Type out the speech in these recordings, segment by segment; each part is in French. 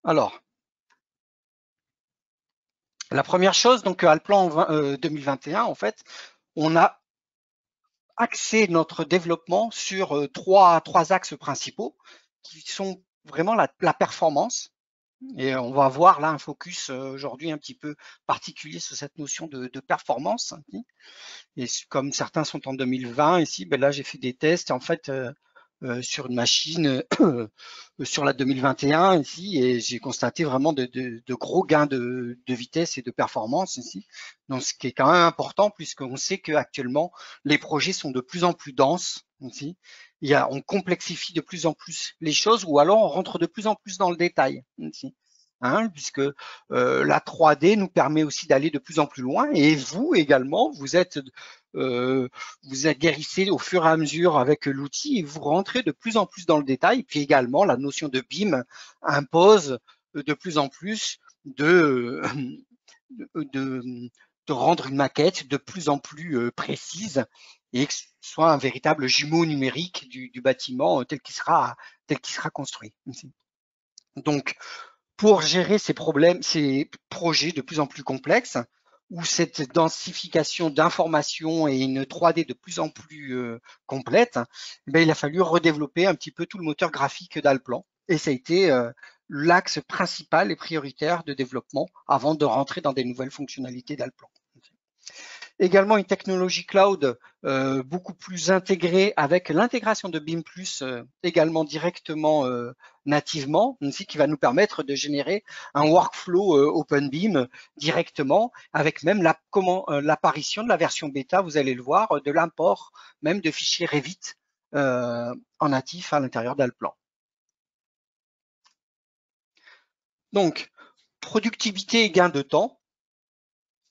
Alors, la première chose, donc à le plan 2021, en fait, on a axé notre développement sur trois axes principaux qui sont vraiment la performance. Et on va avoir là un focus aujourd'hui un petit peu particulier sur cette notion de performance. Et comme certains sont en 2020 ici, ben là j'ai fait des tests en fait sur une machine sur la 2021 ici et j'ai constaté vraiment de gros gains de vitesse et de performance ici. Donc ce qui est quand même important puisqu'on sait qu'actuellement les projets sont de plus en plus denses ici. On complexifie de plus en plus les choses ou alors on rentre de plus en plus dans le détail ici. Puisque la 3D nous permet aussi d'aller de plus en plus loin et vous également, vous aguerrissez au fur et à mesure avec l'outil et vous rentrez de plus en plus dans le détail. Puis également, la notion de BIM impose de plus en plus de, de rendre une maquette de plus en plus précise et que ce soit un véritable jumeau numérique du bâtiment tel qu'il sera construit. Donc, pour gérer ces problèmes, ces projets de plus en plus complexes, où cette densification d'informations et une 3D de plus en plus complète, il a fallu redévelopper un petit peu tout le moteur graphique d'Alplan. Et ça a été l'axe principal et prioritaire de développement avant de rentrer dans des nouvelles fonctionnalités d'Alplan. Également une technologie cloud beaucoup plus intégrée avec l'intégration de BIM Plus également directement nativement, ainsi qui va nous permettre de générer un workflow OpenBIM directement avec même l'apparition de la version bêta, vous allez le voir, de l'import même de fichiers Revit en natif à l'intérieur d'Alplan. Donc, productivité et gain de temps.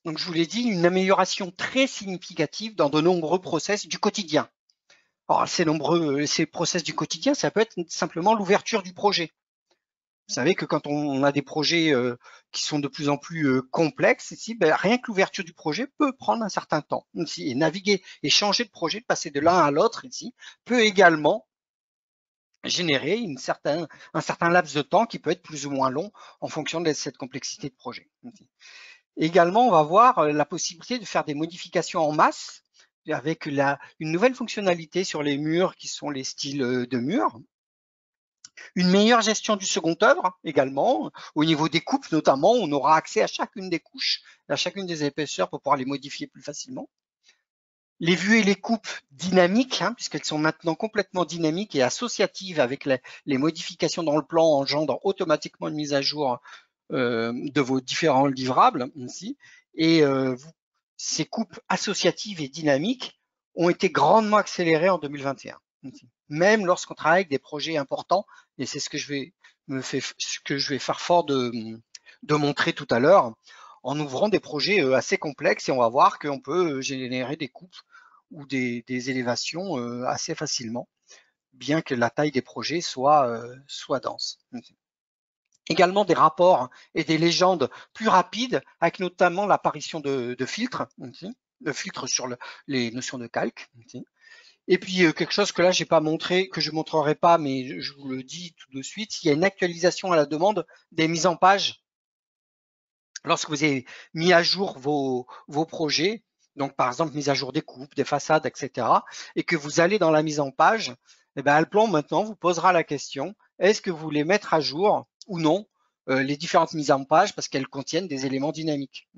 Donc, je vous l'ai dit, une amélioration très significative dans de nombreux process du quotidien. Alors, ces process du quotidien, ça peut être simplement l'ouverture du projet. Vous savez que quand on a des projets qui sont de plus en plus complexes, ici, rien que l'ouverture du projet peut prendre un certain temps. Ici, et naviguer et changer de projet, de passer de l'un à l'autre, ici, peut également générer un certain laps de temps qui peut être plus ou moins long en fonction de cette complexité de projet. Ici. Également, on va voir la possibilité de faire des modifications en masse avec une nouvelle fonctionnalité sur les murs qui sont les styles de murs. Une meilleure gestion du second œuvre également, au niveau des coupes notamment, on aura accès à chacune des couches, à chacune des épaisseurs pour pouvoir les modifier plus facilement. Les vues et les coupes dynamiques, puisqu'elles sont maintenant complètement dynamiques et associatives avec les modifications dans le plan engendrent automatiquement une mise à jour de vos différents livrables ici. Et ces coupes associatives et dynamiques ont été grandement accélérées en 2021. Même lorsqu'on travaille avec des projets importants, et c'est ce que je vais faire fort de montrer tout à l'heure, en ouvrant des projets assez complexes et on va voir qu'on peut générer des coupes ou des élévations assez facilement, bien que la taille des projets soit dense. Également des rapports et des légendes plus rapides, avec notamment l'apparition de filtres, de filtres sur les notions de calque. Et puis quelque chose que là j'ai pas montré, que je montrerai pas, mais je vous le dis tout de suite, il y a une actualisation à la demande des mises en page. Lorsque vous avez mis à jour vos projets, donc par exemple mise à jour des coupes, des façades, etc., et que vous allez dans la mise en page, eh bien, Alplan maintenant vous posera la question, est-ce que vous voulez mettre à jour ou non les différentes mises en page parce qu'elles contiennent des éléments dynamiques.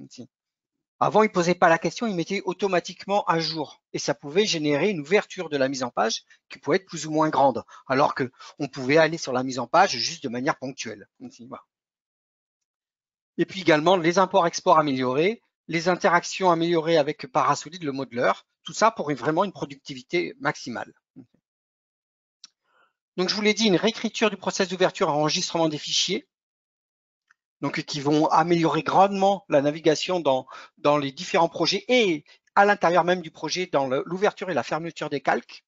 Avant, il ne posait pas la question, il mettait automatiquement à jour. Et ça pouvait générer une ouverture de la mise en page qui pouvait être plus ou moins grande, alors qu'on pouvait aller sur la mise en page juste de manière ponctuelle. Voilà. Et puis également les imports-exports améliorés, les interactions améliorées avec Parasolid, le modeler, tout ça pour vraiment une productivité maximale. Donc je vous l'ai dit, une réécriture du process d'ouverture et enregistrement des fichiers, donc qui vont améliorer grandement la navigation dans les différents projets et à l'intérieur même du projet dans l'ouverture et la fermeture des calques.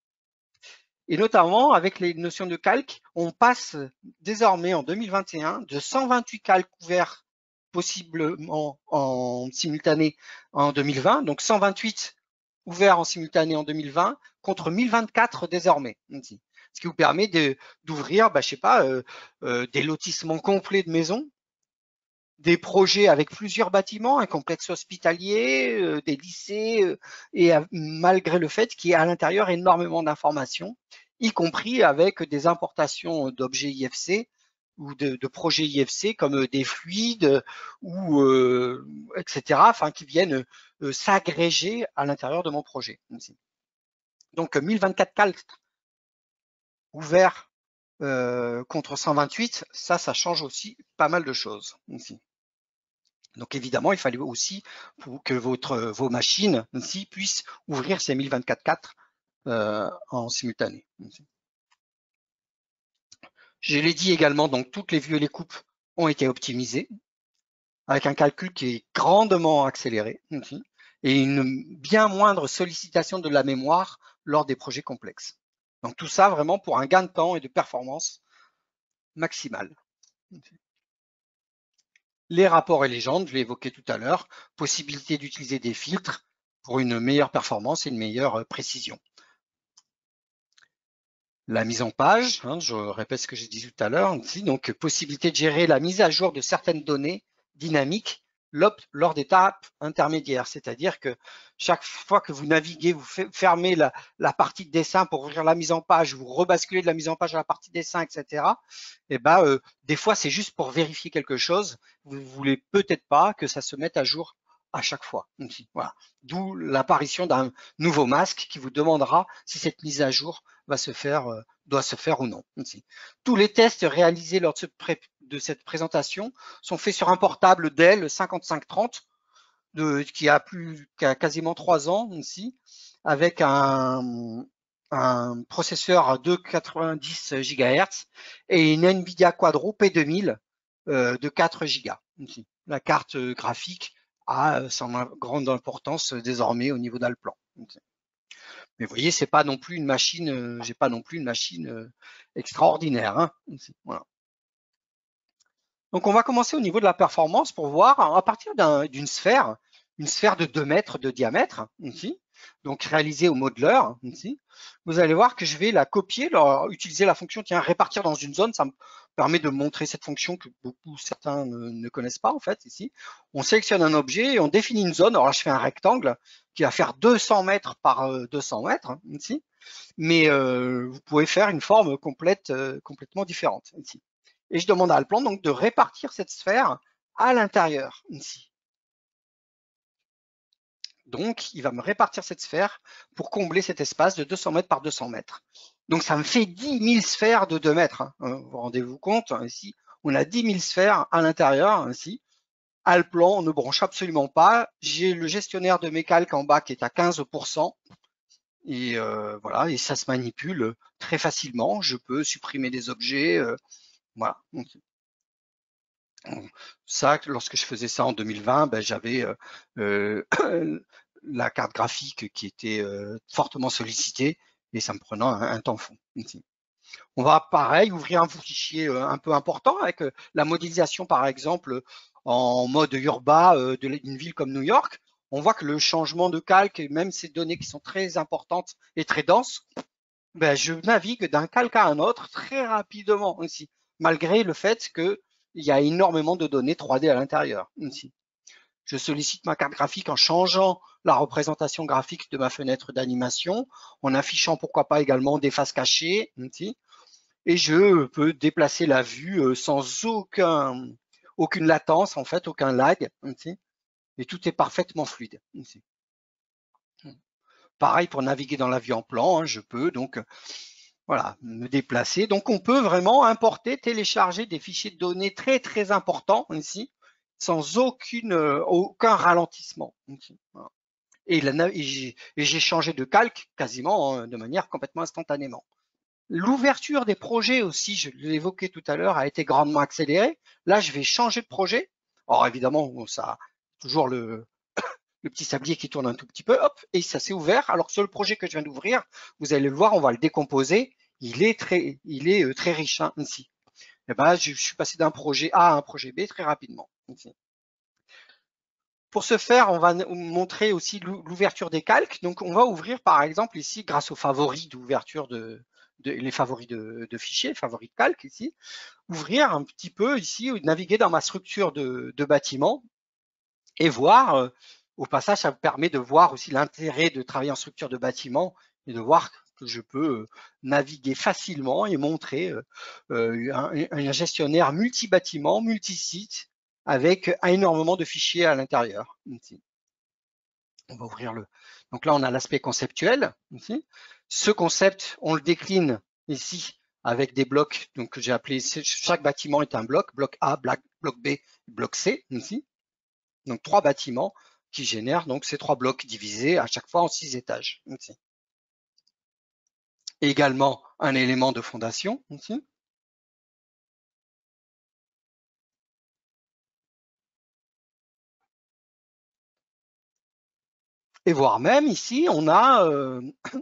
Et notamment avec les notions de calque, on passe désormais en 2021 de 128 calques ouverts possiblement en simultané en 2020, donc 128 ouverts en simultané en 2020 contre 1024 désormais. Ici. Ce qui vous permet d'ouvrir, je sais pas, des lotissements complets de maisons, des projets avec plusieurs bâtiments, un complexe hospitalier, des lycées, et malgré le fait qu'il y ait à l'intérieur énormément d'informations, y compris avec des importations d'objets IFC ou de projets IFC comme des fluides ou etc. Enfin, qui viennent s'agréger à l'intérieur de mon projet. Donc 1024 calques ouverts contre 128, ça change aussi pas mal de choses ici. Donc évidemment, il fallait aussi pour que vos machines ici puissent ouvrir ces 1024.4 en simultané. Je l'ai dit également, donc toutes les vues et les coupes ont été optimisées avec un calcul qui est grandement accéléré ici, et une bien moindre sollicitation de la mémoire lors des projets complexes. Donc tout ça vraiment pour un gain de temps et de performance maximal. Les rapports et légendes, je l'ai évoqué tout à l'heure, possibilité d'utiliser des filtres pour une meilleure performance et une meilleure précision. La mise en page, je répète ce que j'ai dit tout à l'heure, donc possibilité de gérer la mise à jour de certaines données dynamiques lors d'étapes intermédiaires, c'est-à-dire que chaque fois que vous naviguez, vous fermez la partie de dessin pour ouvrir la mise en page, vous rebasculez de la mise en page à la partie dessin, etc. Et des fois, c'est juste pour vérifier quelque chose. Vous ne voulez peut-être pas que ça se mette à jour à chaque fois. Voilà. D'où l'apparition d'un nouveau masque qui vous demandera si cette mise à jour doit se faire ou non. Tous les tests réalisés lors de cette présentation sont faits sur un portable Dell 5530 qui a quasiment 3 ans ici, avec un processeur de 90 GHz et une Nvidia Quadro P2000 de 4 Go. La carte graphique a son grande importance désormais au niveau d'Alplan. Mais vous voyez, c'est pas non plus une machine, j'ai pas non plus une machine extraordinaire. Voilà. Donc on va commencer au niveau de la performance pour voir à partir d'une sphère, une sphère de 2 mètres de diamètre, ici, donc réalisée au modeler, ici. Vous allez voir que je vais la copier, utiliser la fonction répartir dans une zone. Ça me permet de montrer cette fonction que certains ne connaissent pas en fait ici. On sélectionne un objet et on définit une zone. Alors là, je fais un rectangle qui va faire 200 mètres par 200 mètres ici, mais vous pouvez faire une forme complètement différente ici. Et je demande à Alplan donc de répartir cette sphère à l'intérieur ici. Donc, il va me répartir cette sphère pour combler cet espace de 200 mètres par 200 mètres. Donc, ça me fait 10 000 sphères de 2 mètres. Vous rendez-vous compte, ici, on a 10 000 sphères à l'intérieur, ici. Alplan ne branche absolument pas. J'ai le gestionnaire de mes calques en bas qui est à 15%. Et voilà, et ça se manipule très facilement. Je peux supprimer des objets. Voilà. Ça, lorsque je faisais ça en 2020, j'avais la carte graphique qui était fortement sollicitée et ça me prenait un temps fou. On va pareil ouvrir un fichier un peu important avec la modélisation par exemple en mode urbain d'une ville comme New York. On voit que le changement de calque, même ces données qui sont très importantes et très denses, je navigue d'un calque à un autre très rapidement aussi, malgré le fait qu'il y a énormément de données 3D à l'intérieur. Je sollicite ma carte graphique en changeant la représentation graphique de ma fenêtre d'animation, en affichant pourquoi pas également des faces cachées, et je peux déplacer la vue sans aucune latence, en fait, aucun lag, et tout est parfaitement fluide. Pareil pour naviguer dans la vue en plan, je peux donc voilà, me déplacer. Donc on peut vraiment importer, télécharger des fichiers de données très très importants ici, sans aucun ralentissement. Voilà. Et j'ai changé de calque quasiment de manière complètement instantanément. L'ouverture des projets aussi, je l'ai évoqué tout à l'heure, a été grandement accélérée. Là, je vais changer de projet. Alors évidemment, ça toujours le petit sablier qui tourne un tout petit peu, hop, et ça s'est ouvert. Alors que sur le projet que je viens d'ouvrir, vous allez le voir, on va le décomposer. Il est très riche ici. Et je suis passé d'un projet A à un projet B très rapidement. Ici. Pour ce faire, on va montrer aussi l'ouverture des calques. Donc, on va ouvrir, par exemple, ici, grâce aux favoris d'ouverture les favoris de fichiers, favoris de calque ici, ouvrir un petit peu ici, naviguer dans ma structure de bâtiment et voir, au passage, ça me permet de voir aussi l'intérêt de travailler en structure de bâtiment et de voir que je peux naviguer facilement et montrer un gestionnaire multi-bâtiment, multi-site, avec énormément de fichiers à l'intérieur. On va ouvrir le. Donc là, on a l'aspect conceptuel. Ici. Ce concept, on le décline ici avec des blocs. Donc j'ai appelé chaque bâtiment est un bloc, bloc A, bloc B, bloc C ici. Donc 3 bâtiments qui génèrent donc ces 3 blocs divisés à chaque fois en 6 étages ici. Également un élément de fondation ici. Et voire même ici, on a,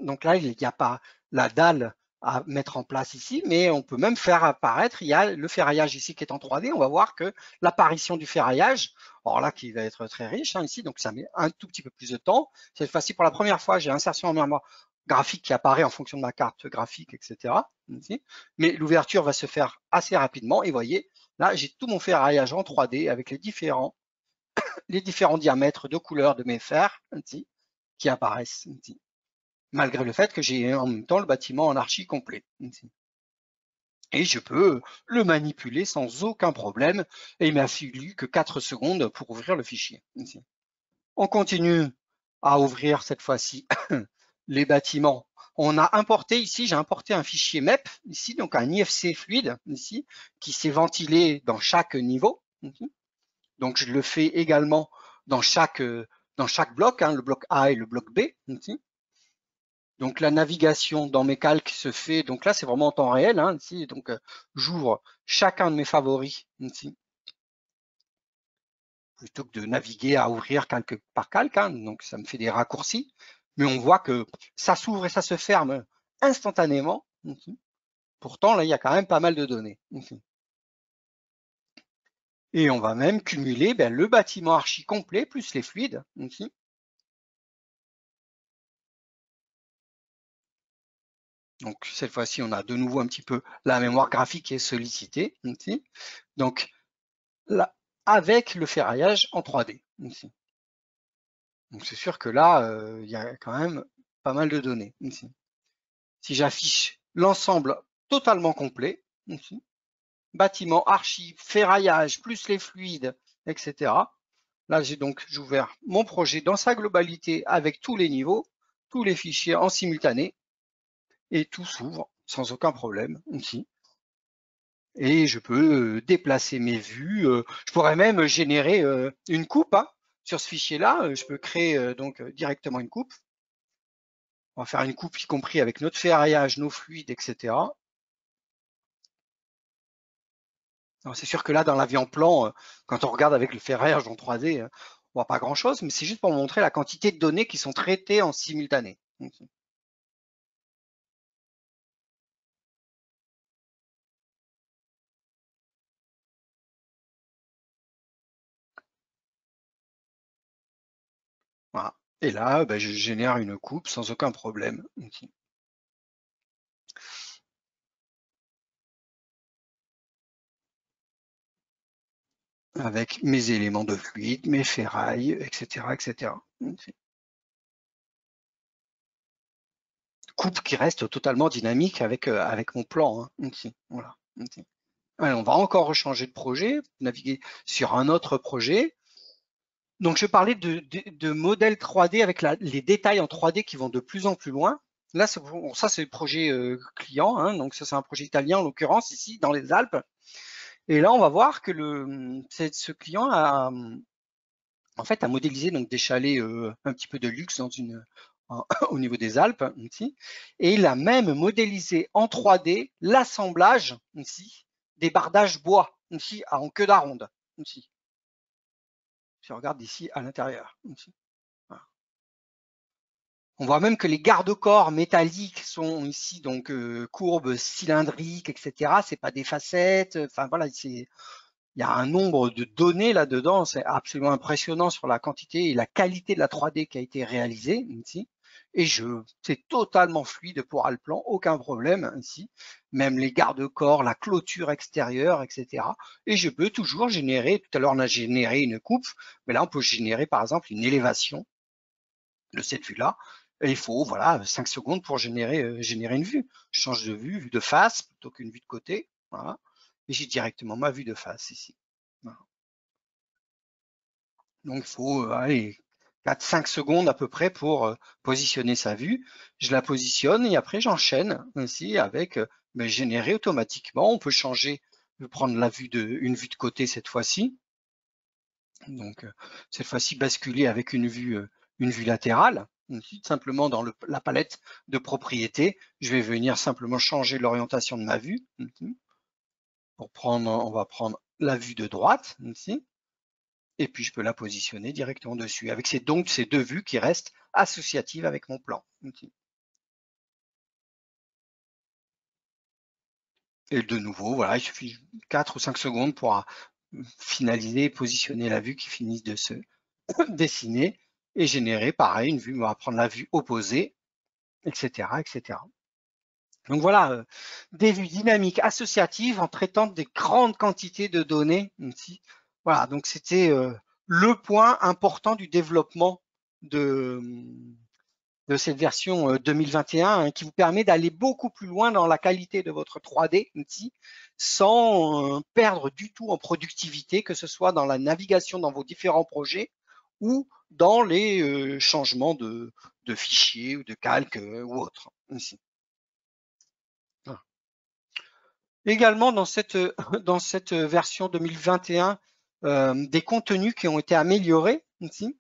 donc là, il n'y a pas la dalle à mettre en place ici, mais on peut même faire apparaître, il y a le ferraillage ici qui est en 3D, on va voir que l'apparition du ferraillage, alors là qui va être très riche ici, donc ça met un tout petit peu plus de temps. Cette fois-ci, pour la première fois, j'ai insertion en mémoire graphique qui apparaît en fonction de ma carte graphique, etc. Ici. Mais l'ouverture va se faire assez rapidement, et vous voyez, là, j'ai tout mon ferraillage en 3D avec les différents diamètres de couleurs de mes fers ici, qui apparaissent ici, malgré le fait que j'ai en même temps le bâtiment en archi complet. Ici. Et je peux le manipuler sans aucun problème. Et il m'a fallu que 4 secondes pour ouvrir le fichier. Ici. On continue à ouvrir cette fois-ci les bâtiments. On a importé ici, j'ai importé un fichier MEP ici, donc un IFC fluide ici, qui s'est ventilé dans chaque niveau. Ici. Donc, je le fais également dans chaque bloc, hein, le bloc A et le bloc B. Ici. Donc, la navigation dans mes calques se fait, donc là, c'est vraiment en temps réel. Hein, ici. Donc, j'ouvre chacun de mes favoris ici, plutôt que de naviguer à ouvrir calque par calque. Hein, donc, ça me fait des raccourcis. Mais on voit que ça s'ouvre et ça se ferme instantanément. Ici. Pourtant, là, il y a quand même pas mal de données. Ici. Et on va même cumuler le bâtiment archi complet plus les fluides. Ici. Donc cette fois-ci, on a de nouveau un petit peu la mémoire graphique qui est sollicitée. Ici. Donc là, avec le ferraillage en 3D. Ici. Donc c'est sûr que là, il y a quand même pas mal de données. Ici. Si j'affiche l'ensemble totalement complet, ici, bâtiment, archi, ferraillage, plus les fluides, etc. Là, j'ai ouvert mon projet dans sa globalité avec tous les niveaux, tous les fichiers en simultané, et tout s'ouvre sans aucun problème ici. Et je peux déplacer mes vues. Je pourrais même générer une coupe hein, sur ce fichier-là. Je peux créer donc directement une coupe. On va faire une coupe y compris avec notre ferraillage, nos fluides, etc. C'est sûr que là, dans la vie en plan, quand on regarde avec le ferraillage en 3D, on voit pas grand-chose, mais c'est juste pour montrer la quantité de données qui sont traitées en simultané. Voilà. Et là, je génère une coupe sans aucun problème. Avec mes éléments de fluide, mes ferrailles, etc. etc. Coupe qui reste totalement dynamique avec mon plan. Hein, ici. Voilà. Ici. Allez, on va encore rechanger de projet, naviguer sur un autre projet. Donc, je parlais de modèles 3D avec les détails en 3D qui vont de plus en plus loin. Là, ça c'est le projet client. Hein, donc, ça, c'est un projet italien, en l'occurrence, ici, dans les Alpes. Et là, on va voir que ce client a, en fait, a modélisé donc, des chalets un petit peu de luxe au niveau des Alpes, ici. Et il a même modélisé en 3D l'assemblage, ici, des bardages bois, ici, en queue d'aronde, ici. Si on regarde ici à l'intérieur. Voilà. On voit même que les garde-corps métalliques sont ici donc courbes cylindriques, etc. C'est pas des facettes. Enfin voilà, il y a un nombre de données là-dedans, c'est absolument impressionnant sur la quantité et la qualité de la 3D qui a été réalisée ici. Et c'est totalement fluide pour Allplan, aucun problème ici. Même les garde-corps, la clôture extérieure, etc. Et je peux toujours générer, tout à l'heure on a généré une coupe, mais là on peut générer par exemple une élévation de cette vue-là. Et il faut voilà 5 secondes pour générer une vue. Je change de vue de face plutôt qu'une vue de côté. Voilà. Et j'ai directement ma vue de face ici. Voilà. Donc il faut 4-5 secondes à peu près pour positionner sa vue. Je la positionne et après j'enchaîne ainsi avec générer automatiquement. On peut changer, prendre une vue de côté cette fois-ci. Donc cette fois-ci basculer avec une vue latérale. Ensuite, simplement dans la palette de propriétés, je vais venir simplement changer l'orientation de ma vue. On va prendre la vue de droite ici, et puis je peux la positionner directement dessus, avec donc ces deux vues qui restent associatives avec mon plan. Et de nouveau, voilà, il suffit 4 ou 5 secondes pour finaliser et positionner la vue qui finit de se dessiner et générer pareil une vue. On va prendre la vue opposée, etc., etc. Donc voilà, des vues dynamiques associatives en traitant des grandes quantités de données ici. Voilà, donc c'était le point important du développement de cette version 2021 hein, qui vous permet d'aller beaucoup plus loin dans la qualité de votre 3D ici, sans perdre du tout en productivité, que ce soit dans la navigation dans vos différents projets ou dans les changements de fichiers ou de calques ou autres ici. Voilà. Également dans cette version 2021, des contenus qui ont été améliorés ici.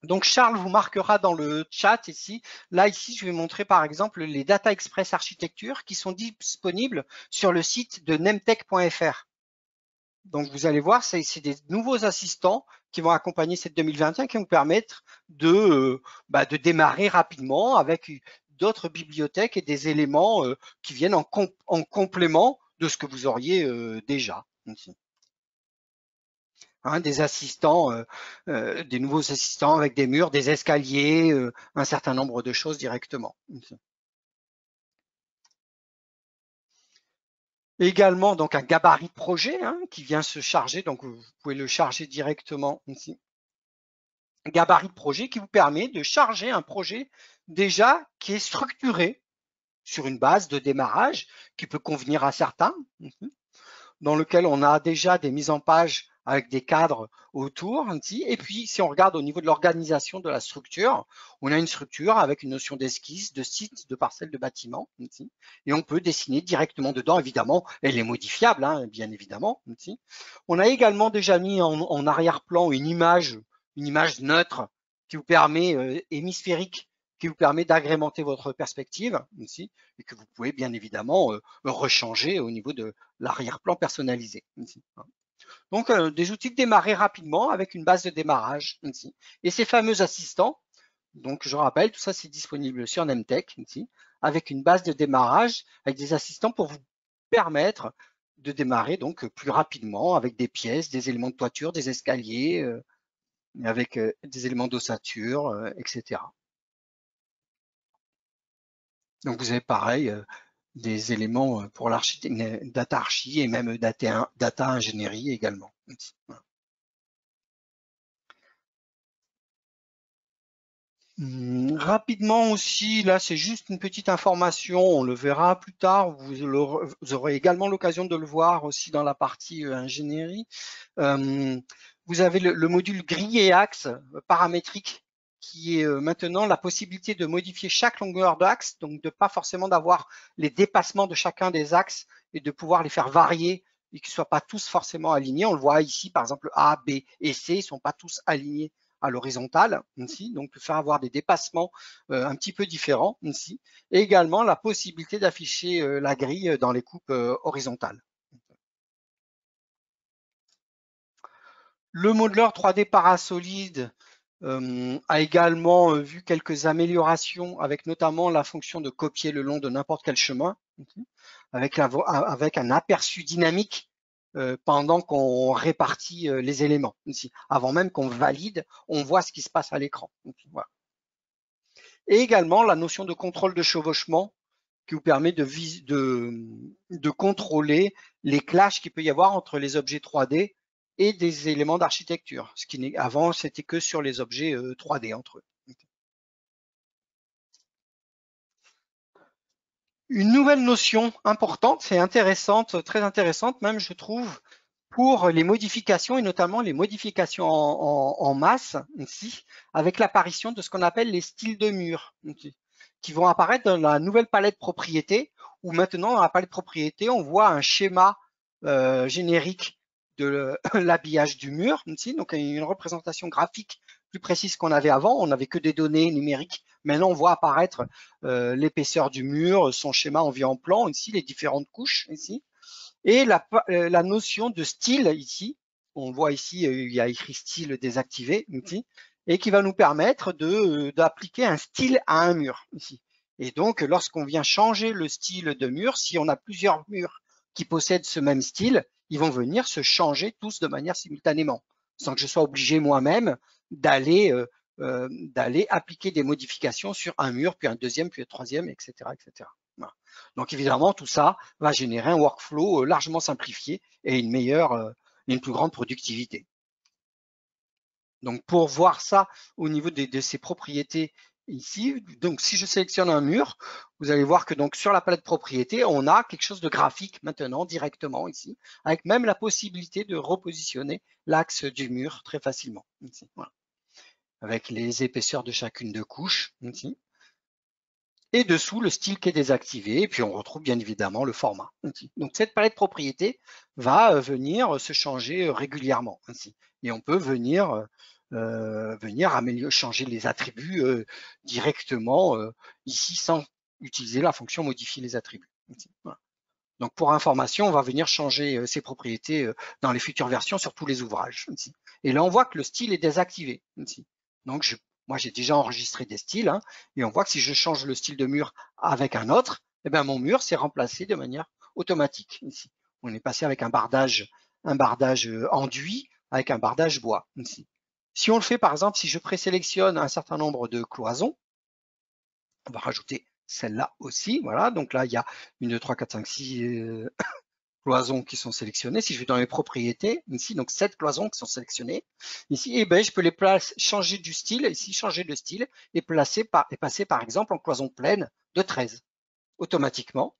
Donc Charles vous marquera dans le chat ici. Là ici, je vais montrer par exemple les Data Express Architecture qui sont disponibles sur le site de nemtech.fr. Donc vous allez voir, c'est des nouveaux assistants qui vont accompagner cette 2021 qui vont vous permettre de démarrer rapidement avec d'autres bibliothèques et des éléments qui viennent en complément de ce que vous auriez déjà ici. Hein, des assistants, des nouveaux assistants avec des murs, des escaliers, un certain nombre de choses directement. Également donc un gabarit de projet hein, qui vient se charger, donc vous pouvez le charger directement ici. Gabarit de projet qui vous permet de charger un projet déjà qui est structuré sur une base de démarrage qui peut convenir à certains, dans lequel on a déjà des mises en page avec des cadres autour. Et puis, si on regarde au niveau de l'organisation de la structure, on a une structure avec une notion d'esquisse, de site, de parcelle de bâtiment. Et on peut dessiner directement dedans. Évidemment, elle est modifiable, hein, bien évidemment. On a également déjà mis en arrière-plan une image neutre qui vous permet, hémisphérique, qui vous permet d'agrémenter votre perspective ici, et que vous pouvez bien évidemment rechanger au niveau de l'arrière-plan personnalisé. Ici. Donc, des outils de démarrer rapidement avec une base de démarrage ici. Et ces fameux assistants, donc je rappelle, tout ça c'est disponible sur Nemtech ici, avec une base de démarrage, avec des assistants pour vous permettre de démarrer donc plus rapidement avec des pièces, des éléments de toiture, des escaliers, avec des éléments d'ossature, etc. Donc vous avez pareil des éléments pour data archi et même data ingénierie également. Rapidement aussi, là c'est juste une petite information, on le verra plus tard, vous aurez également l'occasion de le voir aussi dans la partie ingénierie. Vous avez le module grille et axe paramétrique qui est maintenant la possibilité de modifier chaque longueur d'axe, donc de pas forcément d'avoir les dépassements de chacun des axes et de pouvoir les faire varier et qu'ils ne soient pas tous forcément alignés. On le voit ici, par exemple, A, B et C ne sont pas tous alignés à l'horizontale, ici, donc de faire avoir des dépassements un petit peu différents ici, et également la possibilité d'afficher la grille dans les coupes horizontales. Le modeleur 3D Parasolid a également vu quelques améliorations avec notamment la fonction de copier le long de n'importe quel chemin, avec un aperçu dynamique pendant qu'on répartit les éléments. Ici, avant même qu'on valide, on voit ce qui se passe à l'écran. Voilà. Et également la notion de contrôle de chevauchement qui vous permet de contrôler les clashs qu'il peut y avoir entre les objets 3D et des éléments d'architecture. Ce qui avant, c'était que sur les objets 3D entre eux. Une nouvelle notion importante, c'est intéressante, très intéressante même, je trouve, pour les modifications et notamment les modifications en masse, ici, avec l'apparition de ce qu'on appelle les styles de mur, qui vont apparaître dans la nouvelle palette propriété, où maintenant dans la palette propriété, on voit un schéma générique de l'habillage du mur, ici, donc une représentation graphique plus précise qu'on avait avant. On n'avait que des données numériques. Maintenant, on voit apparaître l'épaisseur du mur, son schéma en vue en plan, ici, les différentes couches, ici. Et la notion de style ici, on voit ici, il y a écrit style désactivé ici, et qui va nous permettre d'appliquer un style à un mur ici. Et donc, lorsqu'on vient changer le style de mur, si on a plusieurs murs qui possèdent ce même style, ils vont venir se changer tous de manière simultanément, sans que je sois obligé moi-même d'aller appliquer des modifications sur un mur, puis un deuxième, puis un troisième, etc., etc. Voilà. Donc évidemment, tout ça va générer un workflow largement simplifié et une plus grande productivité. Donc pour voir ça au niveau de ses propriétés ici, donc si je sélectionne un mur, vous allez voir que donc sur la palette propriétés, on a quelque chose de graphique maintenant directement ici, avec même la possibilité de repositionner l'axe du mur très facilement ici, voilà. Avec les épaisseurs de chacune de couches ici. Et dessous, le style qui est désactivé, et puis on retrouve bien évidemment le format. Donc cette palette propriété va venir se changer régulièrement ainsi. Et on peut venir changer les attributs directement ici sans utiliser la fonction modifier les attributs. Voilà. Donc pour information, on va venir changer ces propriétés dans les futures versions sur tous les ouvrages. Et là, on voit que le style est désactivé. Donc moi, j'ai déjà enregistré des styles, hein, et on voit que si je change le style de mur avec un autre, eh bien, mon mur s'est remplacé de manière automatique. Ici, on est passé avec un bardage enduit avec un bardage bois. Ici. Si on le fait, par exemple, si je présélectionne un certain nombre de cloisons, on va rajouter celle-là aussi. Voilà, donc là, il y a 1, 2, 3, 4, 5, 6 cloisons qui sont sélectionnées. Si je vais dans les propriétés, ici, donc 7 cloisons qui sont sélectionnées. Ici, eh ben, je peux les changer du style, ici, changer de style et passer par exemple en cloison pleine de 13. Automatiquement,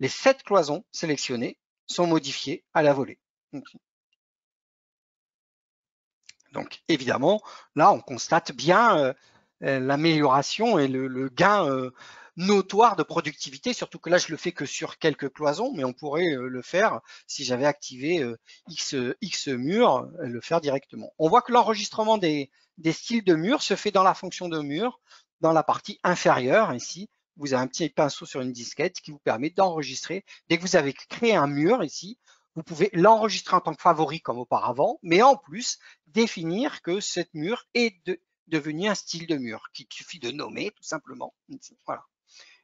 les 7 cloisons sélectionnées sont modifiées à la volée. Donc évidemment, là, on constate bien l'amélioration et le gain notoire de productivité, surtout que là, je le fais que sur quelques cloisons, mais on pourrait le faire si j'avais activé X murs, le faire directement. On voit que l'enregistrement des styles de murs se fait dans la fonction de mur, dans la partie inférieure, ici. Vous avez un petit pinceau sur une disquette qui vous permet d'enregistrer. Dès que vous avez créé un mur ici, vous pouvez l'enregistrer en tant que favori comme auparavant, mais en plus, définir que cette mur est devenu un style de mur, qu'il suffit de nommer tout simplement. Voilà.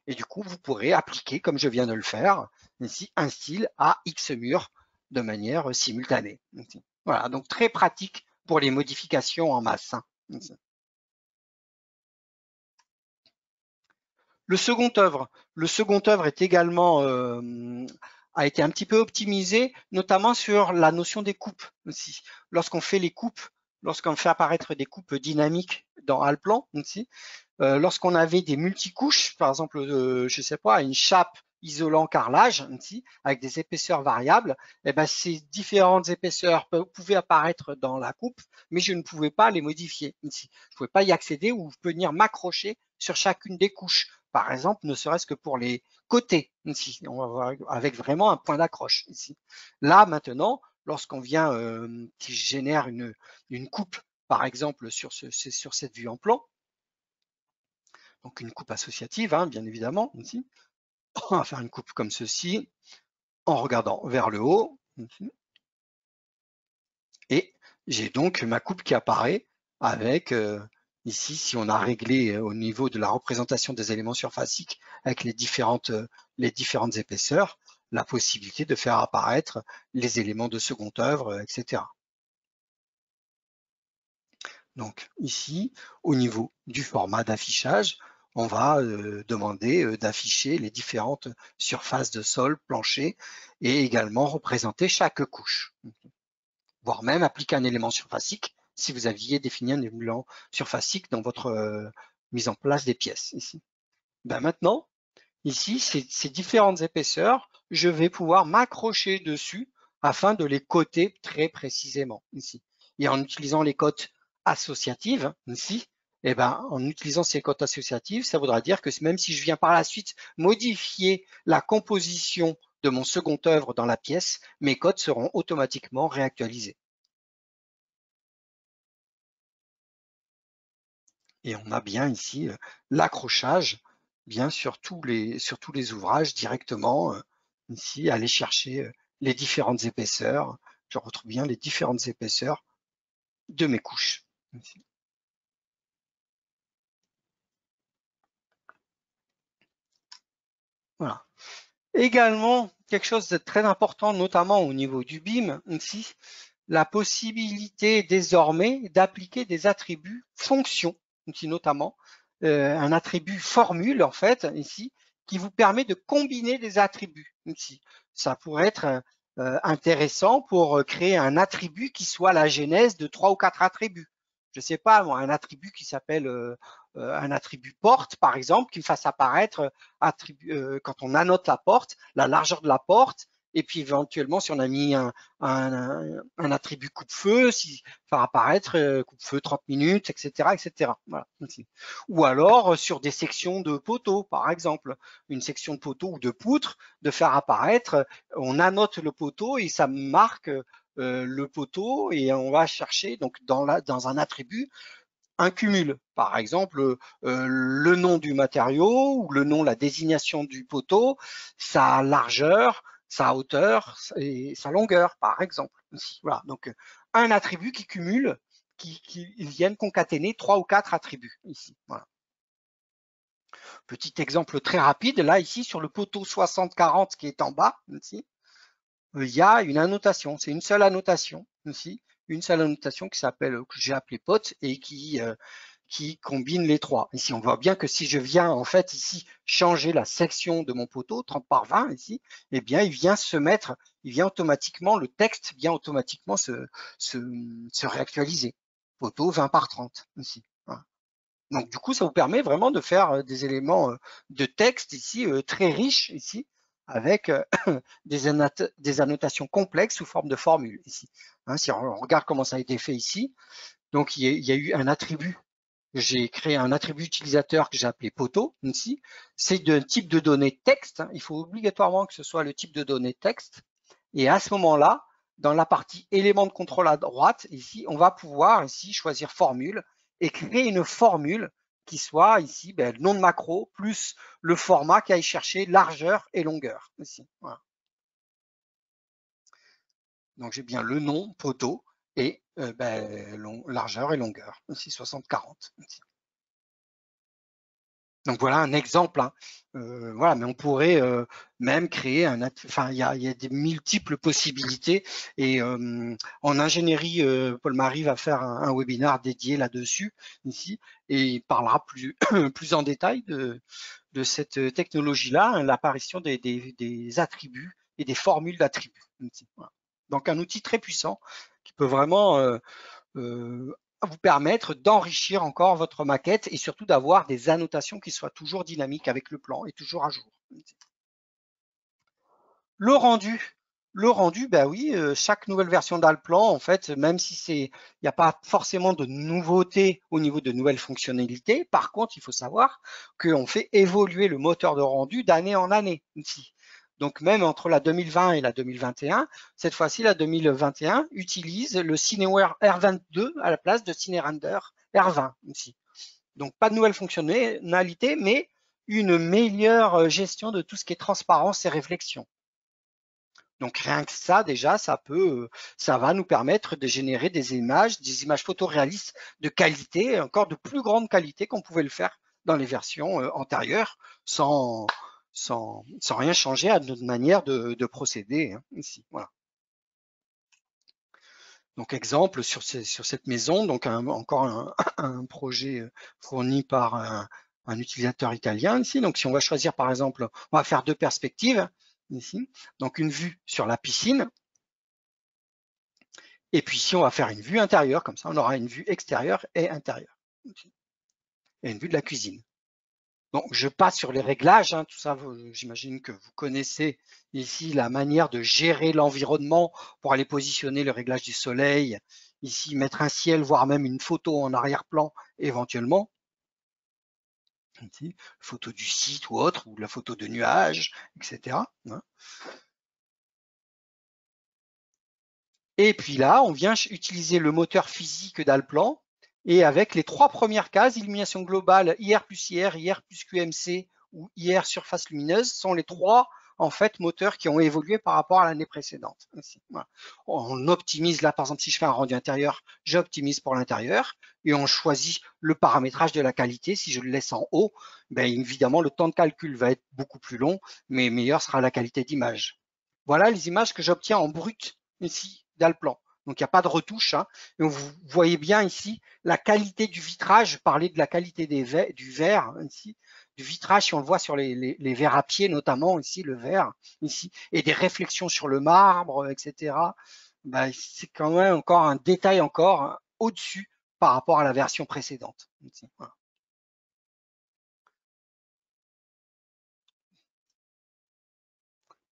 Et du coup, vous pourrez appliquer, comme je viens de le faire, ici, un style à X murs de manière simultanée. Voilà, donc très pratique pour les modifications en masse. Le second œuvre est également a été un petit peu optimisé, notamment sur la notion des coupes aussi. Lorsqu'on fait les coupes, lorsqu'on fait apparaître des coupes dynamiques dans Allplan aussi, lorsqu'on avait des multicouches, par exemple, je sais pas, une chape isolant carrelage aussi, avec des épaisseurs variables, eh ben, ces différentes épaisseurs pouvaient apparaître dans la coupe, mais je ne pouvais pas les modifier ici. Je ne pouvais pas y accéder ou venir m'accrocher sur chacune des couches. Par exemple, ne serait-ce que pour les côtés ici, on va voir avec vraiment un point d'accroche ici. Là maintenant, lorsqu'on vient qui génère une coupe, par exemple sur cette vue en plan, donc une coupe associative, hein, bien évidemment ici, on va faire une coupe comme ceci en regardant vers le haut ici. Et j'ai donc ma coupe qui apparaît avec ici, si on a réglé au niveau de la représentation des éléments surfaciques avec les différentes épaisseurs, la possibilité de faire apparaître les éléments de seconde œuvre, etc. Donc ici, au niveau du format d'affichage, on va demander d'afficher les différentes surfaces de sol, plancher, et également représenter chaque couche, voire même appliquer un élément surfacique si vous aviez défini un élément surfacique dans votre mise en place des pièces ici. Ben maintenant, ici, ces différentes épaisseurs, je vais pouvoir m'accrocher dessus afin de les coter très précisément ici. Et en utilisant les cotes associatives ici, eh ben, en utilisant ces cotes associatives, ça voudra dire que même si je viens par la suite modifier la composition de mon second œuvre dans la pièce, mes cotes seront automatiquement réactualisées. Et on a bien ici l'accrochage, bien sur tous les ouvrages directement, ici, aller chercher les différentes épaisseurs. Je retrouve bien les différentes épaisseurs de mes couches. Ici. Voilà. Également, quelque chose de très important, notamment au niveau du BIM, ici, la possibilité désormais d'appliquer des attributs fonctions, ici notamment un attribut formule en fait ici qui vous permet de combiner des attributs ici. Ça pourrait être intéressant pour créer un attribut qui soit la genèse de 3 ou 4 attributs. Je sais pas moi, un attribut qui s'appelle un attribut porte par exemple qui me fasse apparaître quand on annote la porte, la largeur de la porte. Et puis éventuellement, si on a mis un attribut coupe-feu, faire apparaître coupe-feu 30 minutes, etc., etc. Voilà. Ou alors sur des sections de poteaux, par exemple, une section de poteau ou de poutre, de faire apparaître, on annote le poteau et ça marque le poteau et on va chercher donc dans un attribut un cumul. Par exemple, le nom du matériau ou le nom, la désignation du poteau, sa largeur, sa hauteur et sa longueur, par exemple. Voilà, donc un attribut qui cumule, qui viennent concaténer 3 ou 4 attributs ici. Voilà. Petit exemple très rapide, là ici sur le poteau 60-40 qui est en bas, ici, il y a une annotation, c'est une seule annotation ici, une seule annotation qui s'appelle, que j'ai appelée pote et qui combine les trois. Ici, on voit bien que si je viens en fait ici changer la section de mon poteau 30 par 20 ici, eh bien il vient automatiquement, le texte vient automatiquement se réactualiser. Poteau 20 par 30 ici. Voilà. Donc du coup, ça vous permet vraiment de faire des éléments de texte ici très riches ici avec des annotations complexes sous forme de formules ici. Hein, si on regarde comment ça a été fait ici, donc il y a eu un attribut. J'ai créé un attribut utilisateur que j'ai appelé poteau ici. C'est de type de données texte. Il faut obligatoirement que ce soit le type de données texte. Et à ce moment-là, dans la partie éléments de contrôle à droite, ici, on va pouvoir ici choisir formule et créer une formule qui soit ici le nom de macro plus le format qui aille chercher largeur et longueur. Ici, voilà. Donc j'ai bien le nom poteau et largeur et longueur. Ici 60-40. Donc voilà un exemple. Hein. Voilà, mais on pourrait même créer il y a des multiples possibilités. Et en ingénierie, Paul-Marie va faire un webinaire dédié là-dessus ici et il parlera plus en détail de cette technologie-là, hein, l'apparition des attributs et des formules d'attributs. Voilà. Donc un outil très puissant qui peut vraiment vous permettre d'enrichir encore votre maquette et surtout d'avoir des annotations qui soient toujours dynamiques avec le plan et toujours à jour. Le rendu, ben oui, chaque nouvelle version d'Alplan, en fait, même si il n'y a pas forcément de nouveautés au niveau de nouvelles fonctionnalités, par contre, il faut savoir qu'on fait évoluer le moteur de rendu d'année en année ici. Donc même entre la 2020 et la 2021, cette fois-ci la 2021 utilise le Cineware R22 à la place de CineRender R20 ici. Donc pas de nouvelles fonctionnalités, mais une meilleure gestion de tout ce qui est transparence et réflexion. Donc rien que ça, déjà, ça va nous permettre de générer des images photoréalistes de qualité, encore de plus grande qualité qu'on pouvait le faire dans les versions antérieures, sans sans rien changer à notre manière de procéder, hein, ici. Voilà. Donc exemple sur cette maison, donc encore un projet fourni par un utilisateur italien ici. Donc si on va choisir par exemple, on va faire deux perspectives ici. Donc une vue sur la piscine. Et puis si on va faire une vue intérieure, comme ça on aura une vue extérieure et intérieure. Et une vue de la cuisine. Donc je passe sur les réglages, hein, tout ça, j'imagine que vous connaissez ici la manière de gérer l'environnement pour aller positionner le réglage du soleil, ici mettre un ciel, voire même une photo en arrière-plan éventuellement, ici, photo du site ou autre, ou la photo de nuages, etc. Et puis là, on vient utiliser le moteur physique d'Alplan et avec les trois premières cases, illumination globale, IR plus IR, IR plus QMC ou IR surface lumineuse, sont les trois en fait moteurs qui ont évolué par rapport à l'année précédente. Voilà. On optimise là, par exemple, si je fais un rendu intérieur, j'optimise pour l'intérieur et on choisit le paramétrage de la qualité. Si je le laisse en haut, ben évidemment, le temps de calcul va être beaucoup plus long, mais meilleure sera la qualité d'image. Voilà les images que j'obtiens en brut ici d'Alplan. Donc il n'y a pas de retouche. Hein. Et vous voyez bien ici la qualité du vitrage. Je parlais de la qualité du verre ici, du vitrage, si on le voit sur les verres à pied notamment ici, le verre ici, et des réflexions sur le marbre, etc. Ben, c'est quand même encore un détail encore hein, au-dessus par rapport à la version précédente. Ici, voilà.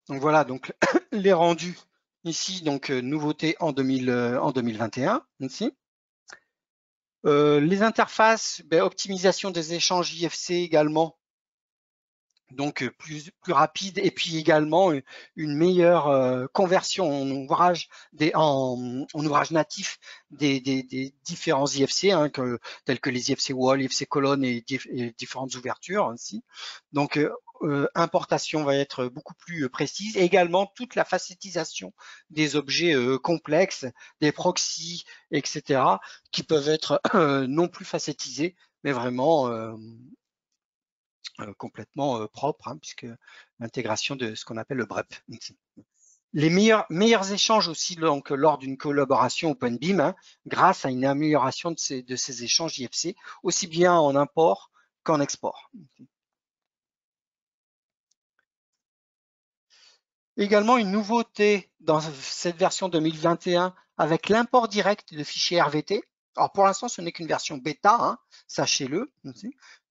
Donc voilà, donc les rendus ici, donc nouveauté en 2021 ici. Les interfaces, ben, optimisation des échanges IFC également, donc plus rapide, et puis également une meilleure conversion en ouvrage, en ouvrage natif des différents IFC, hein, tels que les IFC wall, IFC colonne et différentes ouvertures ainsi. Donc importation va être beaucoup plus précise. Et également toute la facetisation des objets complexes, des proxys, etc., qui peuvent être non plus facétisés, mais vraiment complètement propre, hein, puisque l'intégration de ce qu'on appelle le BREP. Les meilleurs échanges aussi donc, lors d'une collaboration OpenBeam, hein, grâce à une amélioration de ces échanges IFC, aussi bien en import qu'en export. Également une nouveauté dans cette version 2021 avec l'import direct de fichiers RVT. Alors pour l'instant, ce n'est qu'une version bêta, hein, sachez-le.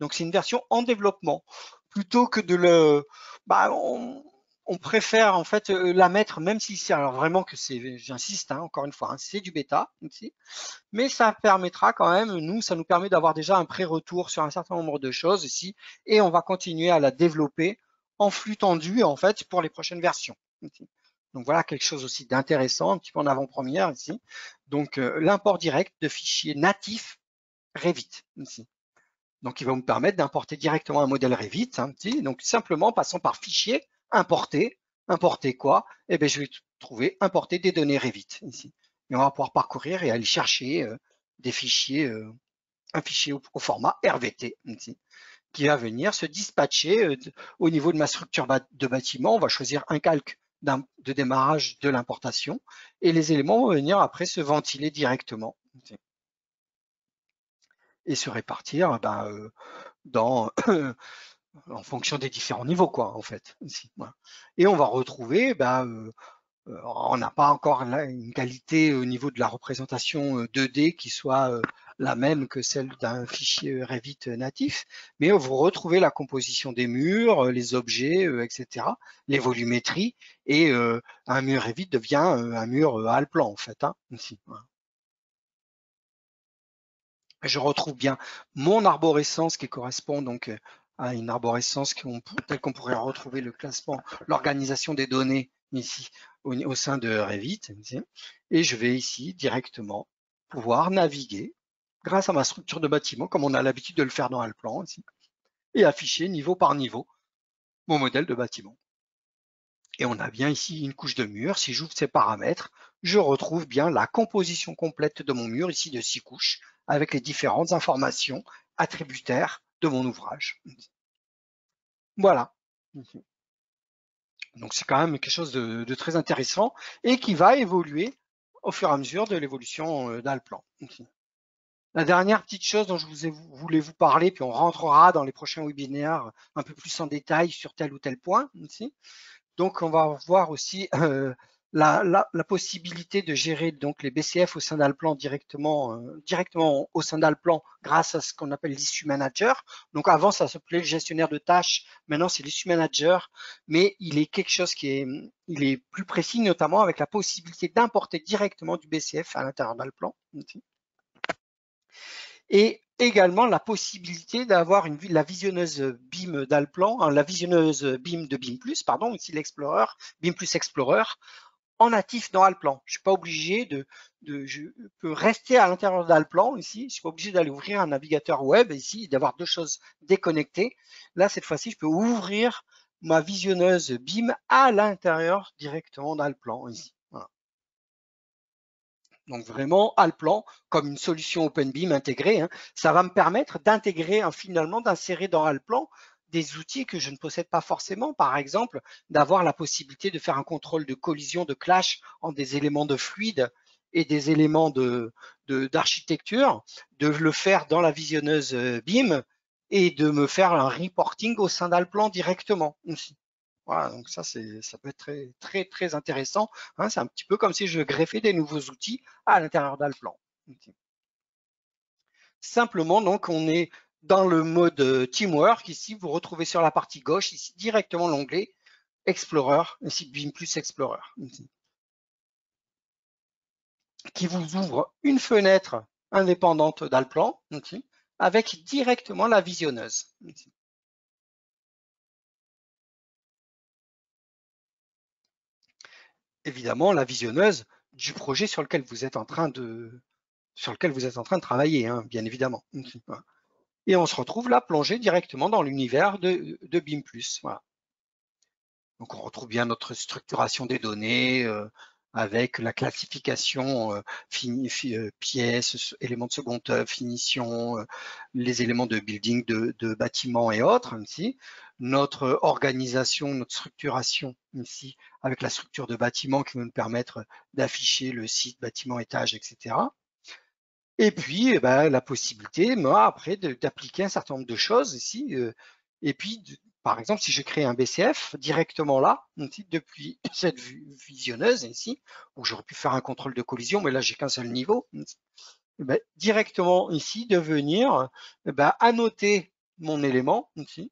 Donc c'est une version en développement. Plutôt que de le, bah, on préfère en fait la mettre, même si c'est alors vraiment que c'est, j'insiste, hein, encore une fois, hein, c'est du bêta, mais ça permettra quand même, ça nous permet d'avoir déjà un pré-retour sur un certain nombre de choses ici, et on va continuer à la développer en flux tendu en fait pour les prochaines versions. Donc voilà quelque chose aussi d'intéressant, un petit peu en avant-première ici. Donc l'import direct de fichiers natifs Revit ici. Donc il va me permettre d'importer directement un modèle Revit. Hein, donc simplement passant par fichier, importer. Importer quoi? Eh bien je vais trouver importer des données Revit ici. Et on va pouvoir parcourir et aller chercher des fichiers, un fichier au format RVT ici, qui va venir se dispatcher au niveau de ma structure de bâtiment. On va choisir un calque de démarrage de l'importation et les éléments vont venir après se ventiler directement et se répartir dans en fonction des différents niveaux, quoi, en fait. Ici, voilà. Et on va retrouver, on n'a pas encore là une qualité au niveau de la représentation 2D qui soit la même que celle d'un fichier Revit natif, mais vous retrouvez la composition des murs, les objets, etc., les volumétries, et un mur Revit devient un mur Allplan, en fait. Hein, ici, voilà. Je retrouve bien mon arborescence qui correspond donc à une arborescence telle qu'on pourrait retrouver le classement, l'organisation des données ici au sein de Revit. Et je vais ici directement pouvoir naviguer grâce à ma structure de bâtiment, comme on a l'habitude de le faire dans Allplan ici, et afficher niveau par niveau mon modèle de bâtiment. Et on a bien ici une couche de mur. Si j'ouvre ces paramètres, je retrouve bien la composition complète de mon mur, ici de 6 couches, avec les différentes informations attributaires de mon ouvrage. Voilà. Donc c'est quand même quelque chose de très intéressant et qui va évoluer au fur et à mesure de l'évolution d'Alplan. La dernière petite chose dont je voulais vous parler, puis on rentrera dans les prochains webinaires un peu plus en détail sur tel ou tel point ici. Donc on va voir aussi la possibilité de gérer donc les BCF au sein d'Alplan directement au sein d'Alplan grâce à ce qu'on appelle l'issue manager. Donc avant ça s'appelait le gestionnaire de tâches, maintenant c'est l'issue manager, mais il est quelque chose il est plus précis, notamment avec la possibilité d'importer directement du BCF à l'intérieur d'Alplan. Et également la possibilité d'avoir la visionneuse BIM d'Alplan, la visionneuse BIM de BIM+, pardon, ici l'Explorer, BIM+ Explorer, en natif dans Alplan. Je suis pas obligé je peux rester à l'intérieur d'Alplan ici. Je suis pas obligé d'aller ouvrir un navigateur web ici, d'avoir deux choses déconnectées. Là, cette fois-ci, je peux ouvrir ma visionneuse BIM à l'intérieur directement d'Alplan ici. Voilà. Donc vraiment, Alplan, comme une solution OpenBIM intégrée, ça va me permettre d'intégrer finalement, d'insérer dans Alplan des outils que je ne possède pas forcément. Par exemple, d'avoir la possibilité de faire un contrôle de collision, de clash entre des éléments de fluide et des éléments d'architecture, de le faire dans la visionneuse BIM et de me faire un reporting au sein d'Alplan directement aussi. Voilà, donc ça peut être très intéressant. C'est un petit peu comme si je greffais des nouveaux outils à l'intérieur d'Alplan. Simplement, donc, on est dans le mode Teamwork. Ici, vous retrouvez sur la partie gauche, ici, directement l'onglet Explorer, ici BIM+ Explorer, qui vous ouvre une fenêtre indépendante d'Alplan, avec directement la visionneuse. Évidemment, la visionneuse du projet sur lequel vous êtes en train de travailler, bien évidemment. Et on se retrouve là plongé directement dans l'univers de BIM+. Voilà. Donc on retrouve bien notre structuration des données avec la classification pièces, éléments de seconde œuvre, finition, les éléments de building de bâtiments et autres ici. Notre organisation, notre structuration ici avec la structure de bâtiment qui va nous permettre d'afficher le site, bâtiment, étage, etc. Et puis, la possibilité, moi, après, d'appliquer un certain nombre de choses ici. Et puis, par exemple, si je crée un BCF directement là, depuis cette visionneuse ici, où j'aurais pu faire un contrôle de collision, mais là, j'ai qu'un seul niveau, directement ici, de venir annoter mon élément ici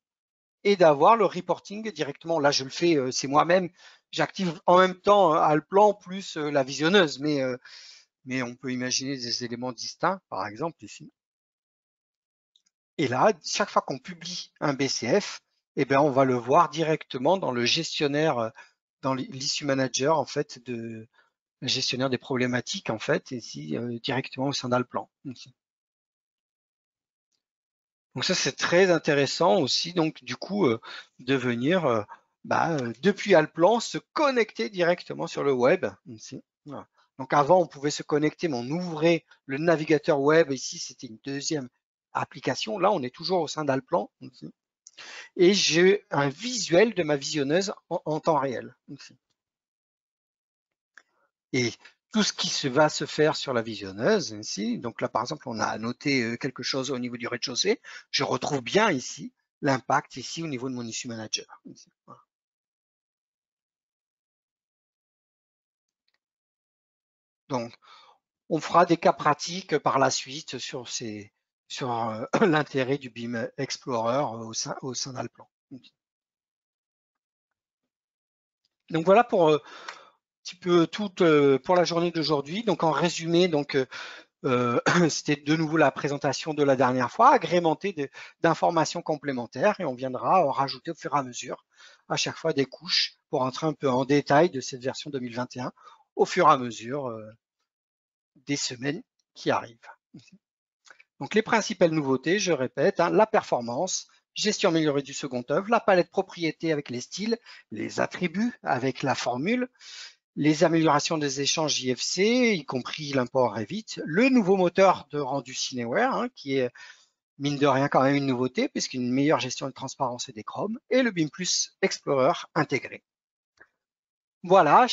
et d'avoir le reporting directement. Là, je le fais, c'est moi-même. J'active en même temps Alplan plus la visionneuse, mais on peut imaginer des éléments distincts, par exemple ici. Et là, chaque fois qu'on publie un BCF, on va le voir directement dans le gestionnaire, dans l'issue manager en fait de le gestionnaire des problématiques en fait, ici directement au sein d'Alplan. Donc ça c'est très intéressant aussi, donc du coup de venir depuis Alplan se connecter directement sur le web. Ici. Voilà. Donc avant on pouvait se connecter, mais on ouvrait le navigateur web. Ici c'était une deuxième application. Là on est toujours au sein d'Alplan. Et j'ai un visuel de ma visionneuse en temps réel. Et tout ce qui va se faire sur la visionneuse ici, donc là par exemple on a annoté quelque chose au niveau du rez-de-chaussée, je retrouve bien ici l'impact ici au niveau de mon issue manager. Voilà. Donc on fera des cas pratiques par la suite sur l'intérêt du BIM Explorer au sein d'Alplan. Donc voilà pour un petit peu tout pour la journée d'aujourd'hui. Donc en résumé, donc c'était de nouveau la présentation de la dernière fois, agrémentée d'informations complémentaires, et on viendra en rajouter au fur et à mesure à chaque fois des couches pour entrer un peu en détail de cette version 2021 au fur et à mesure des semaines qui arrivent. Donc les principales nouveautés, je répète, la performance, gestion améliorée du second œuvre, la palette propriété avec les styles, les attributs avec la formule, les améliorations des échanges JFC, y compris l'import Revit, le nouveau moteur de rendu Cineware, qui est Mine de rien, quand même une nouveauté, puisqu'une meilleure gestion de transparence et des chromes, et le BIM Plus Explorer intégré. Voilà.